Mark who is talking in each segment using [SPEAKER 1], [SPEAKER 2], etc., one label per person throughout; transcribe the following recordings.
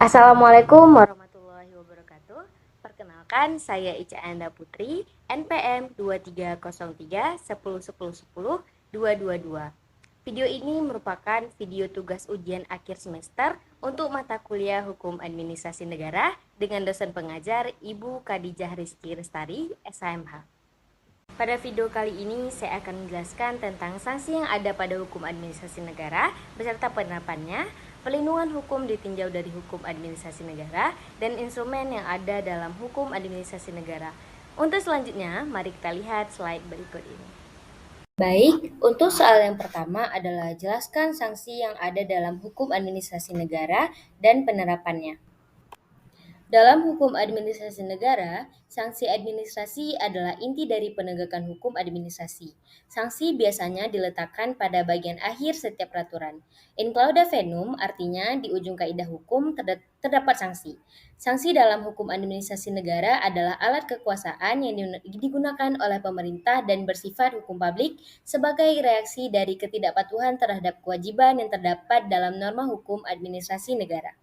[SPEAKER 1] Assalamualaikum warahmatullahi wabarakatuh. Perkenalkan, saya Ica Anda Putri, NPM 2303 10 10 10 222. Video ini merupakan video tugas ujian akhir semester untuk mata kuliah Hukum Administrasi Negara dengan dosen pengajar Ibu Khadijah Rizky Lestari, SHMH. Pada video kali ini saya akan menjelaskan tentang sanksi yang ada pada hukum administrasi negara beserta penerapannya, pelindungan hukum ditinjau dari hukum administrasi negara, dan instrumen yang ada dalam hukum administrasi negara. Untuk selanjutnya, mari kita lihat slide berikut ini. Baik, untuk soal yang pertama adalah jelaskan sanksi yang ada dalam hukum administrasi negara dan penerapannya. Dalam hukum administrasi negara, sanksi administrasi adalah inti dari penegakan hukum administrasi. Sanksi biasanya diletakkan pada bagian akhir setiap peraturan. In clauda venum artinya di ujung kaidah hukum terdapat sanksi. Sanksi dalam hukum administrasi negara adalah alat kekuasaan yang digunakan oleh pemerintah dan bersifat hukum publik sebagai reaksi dari ketidakpatuhan terhadap kewajiban yang terdapat dalam norma hukum administrasi negara.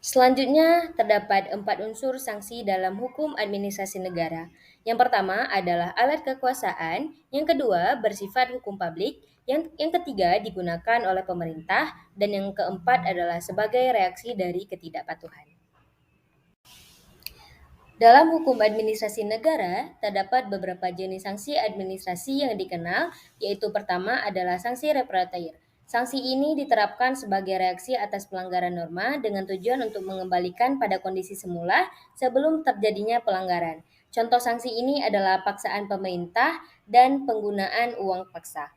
[SPEAKER 1] Selanjutnya, terdapat 4 unsur sanksi dalam hukum administrasi negara. Yang pertama adalah alat kekuasaan, yang kedua bersifat hukum publik, yang ketiga digunakan oleh pemerintah, dan yang keempat adalah sebagai reaksi dari ketidakpatuhan. Dalam hukum administrasi negara, terdapat beberapa jenis sanksi administrasi yang dikenal, yaitu pertama adalah sanksi reparatir. Sanksi ini diterapkan sebagai reaksi atas pelanggaran norma dengan tujuan untuk mengembalikan pada kondisi semula sebelum terjadinya pelanggaran. Contoh sanksi ini adalah paksaan pemerintah dan penggunaan uang paksa.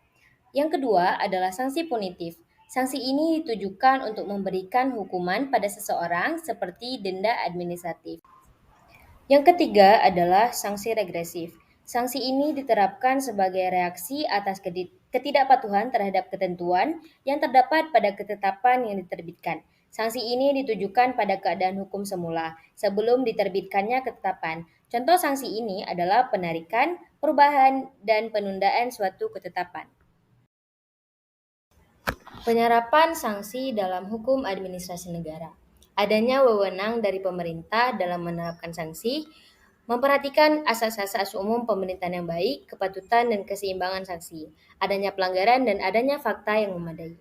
[SPEAKER 1] Yang kedua adalah sanksi punitif. Sanksi ini ditujukan untuk memberikan hukuman pada seseorang seperti denda administratif. Yang ketiga adalah sanksi regresif. Sanksi ini diterapkan sebagai reaksi atas ketidakpatuhan terhadap ketentuan yang terdapat pada ketetapan yang diterbitkan. Sanksi ini ditujukan pada keadaan hukum semula sebelum diterbitkannya ketetapan. Contoh sanksi ini adalah penarikan, perubahan, dan penundaan suatu ketetapan. Penyerapan sanksi dalam hukum administrasi negara. Adanya wewenang dari pemerintah dalam menerapkan sanksi, memperhatikan asas-asas umum pemerintahan yang baik, kepatutan dan keseimbangan sanksi, adanya pelanggaran dan adanya fakta yang memadai.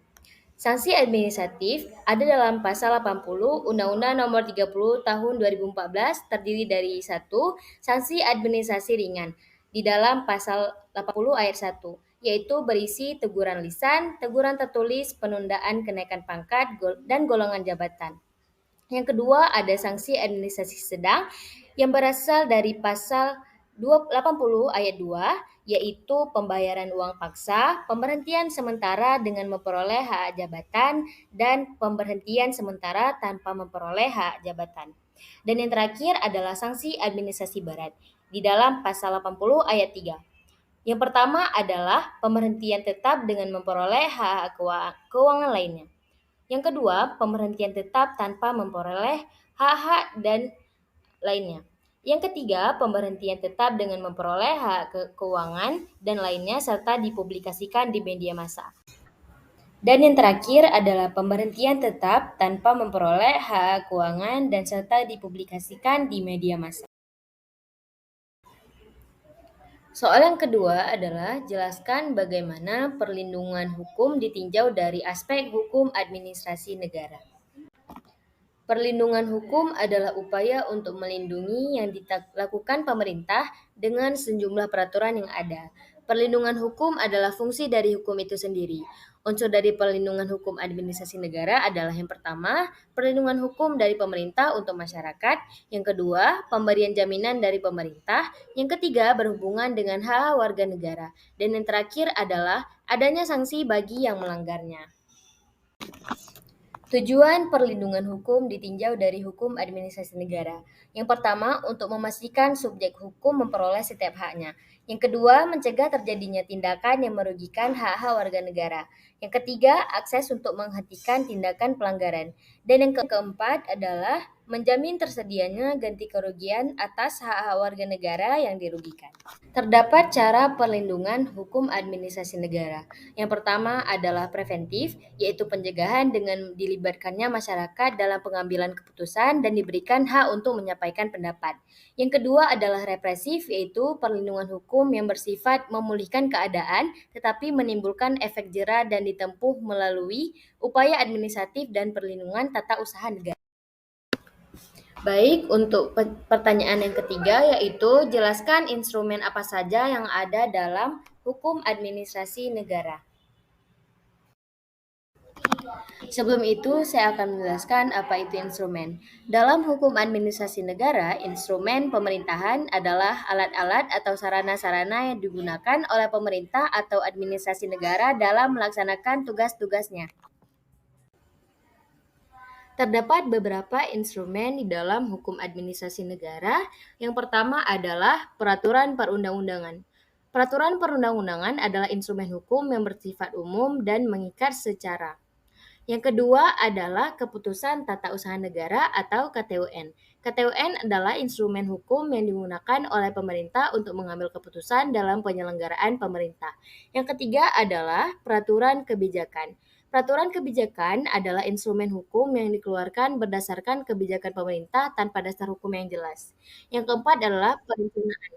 [SPEAKER 1] Sanksi administratif ada dalam pasal 80 Undang-Undang Nomor 30 Tahun 2014 terdiri dari 1. Sanksi administrasi ringan di dalam pasal 80 ayat 1, yaitu berisi teguran lisan, teguran tertulis, penundaan kenaikan pangkat, dan golongan jabatan. Yang kedua ada sanksi administrasi sedang yang berasal dari pasal 80 ayat 2, yaitu pembayaran uang paksa, pemberhentian sementara dengan memperoleh hak jabatan, dan pemberhentian sementara tanpa memperoleh hak jabatan. Dan yang terakhir adalah sanksi administrasi berat di dalam pasal 80 ayat 3. Yang pertama adalah pemberhentian tetap dengan memperoleh hak keuangan lainnya. Yang kedua, pemberhentian tetap tanpa memperoleh hak-hak dan lainnya. Yang ketiga, pemberhentian tetap dengan memperoleh hak keuangan dan lainnya serta dipublikasikan di media massa. Dan yang terakhir adalah pemberhentian tetap tanpa memperoleh hak keuangan dan serta dipublikasikan di media massa. Soal yang kedua adalah jelaskan bagaimana perlindungan hukum ditinjau dari aspek hukum administrasi negara. Perlindungan hukum adalah upaya untuk melindungi yang dilakukan pemerintah dengan sejumlah peraturan yang ada. Perlindungan hukum adalah fungsi dari hukum itu sendiri. Unsur dari perlindungan hukum administrasi negara adalah yang pertama, perlindungan hukum dari pemerintah untuk masyarakat. Yang kedua, pemberian jaminan dari pemerintah. Yang ketiga, berhubungan dengan hak warga negara. Dan yang terakhir adalah adanya sanksi bagi yang melanggarnya. Tujuan perlindungan hukum ditinjau dari hukum administrasi negara. Yang pertama, untuk memastikan subjek hukum memperoleh setiap haknya. Yang kedua, mencegah terjadinya tindakan yang merugikan hak-hak warga negara. Yang ketiga, akses untuk menghentikan tindakan pelanggaran. Dan yang keempat adalah menjamin tersedianya ganti kerugian atas hak-hak warga negara yang dirugikan. Terdapat cara perlindungan hukum administrasi negara. Yang pertama adalah preventif, yaitu pencegahan dengan dilibatkannya masyarakat dalam pengambilan keputusan dan diberikan hak untuk menyampaikan pendapat. Yang kedua adalah represif, yaitu perlindungan hukum yang bersifat memulihkan keadaan tetapi menimbulkan efek jera dan ditempuh melalui upaya administratif dan perlindungan tata usaha negara. Baik, untuk pertanyaan yang ketiga yaitu jelaskan instrumen apa saja yang ada dalam hukum administrasi negara. Sebelum itu, saya akan menjelaskan apa itu instrumen. Dalam hukum administrasi negara, instrumen pemerintahan adalah alat-alat atau sarana-sarana yang digunakan oleh pemerintah atau administrasi negara dalam melaksanakan tugas-tugasnya. Terdapat beberapa instrumen di dalam hukum administrasi negara. Yang pertama adalah peraturan perundang-undangan. Peraturan perundang-undangan adalah instrumen hukum yang bersifat umum dan mengikat secara. Yang kedua adalah keputusan tata usaha negara atau KTUN. KTUN adalah instrumen hukum yang digunakan oleh pemerintah untuk mengambil keputusan dalam penyelenggaraan pemerintah. Yang ketiga adalah peraturan kebijakan. Peraturan kebijakan adalah instrumen hukum yang dikeluarkan berdasarkan kebijakan pemerintah tanpa dasar hukum yang jelas. Yang keempat adalah perencanaan.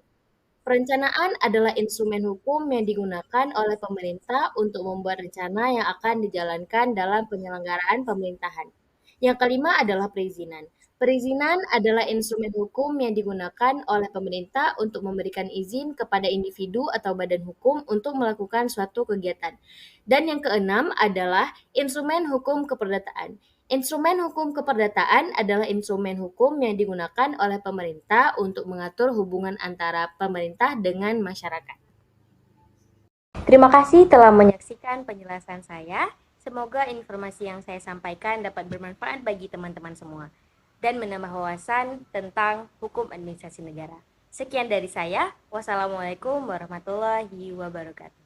[SPEAKER 1] Perencanaan adalah instrumen hukum yang digunakan oleh pemerintah untuk membuat rencana yang akan dijalankan dalam penyelenggaraan pemerintahan. Yang kelima adalah perizinan. Perizinan adalah instrumen hukum yang digunakan oleh pemerintah untuk memberikan izin kepada individu atau badan hukum untuk melakukan suatu kegiatan. Dan yang keenam adalah instrumen hukum keperdataan. Instrumen hukum keperdataan adalah instrumen hukum yang digunakan oleh pemerintah untuk mengatur hubungan antara pemerintah dengan masyarakat. Terima kasih telah menyaksikan penjelasan saya. Semoga informasi yang saya sampaikan dapat bermanfaat bagi teman-teman semua dan menambah wawasan tentang hukum administrasi negara. Sekian dari saya. Wassalamualaikum warahmatullahi wabarakatuh.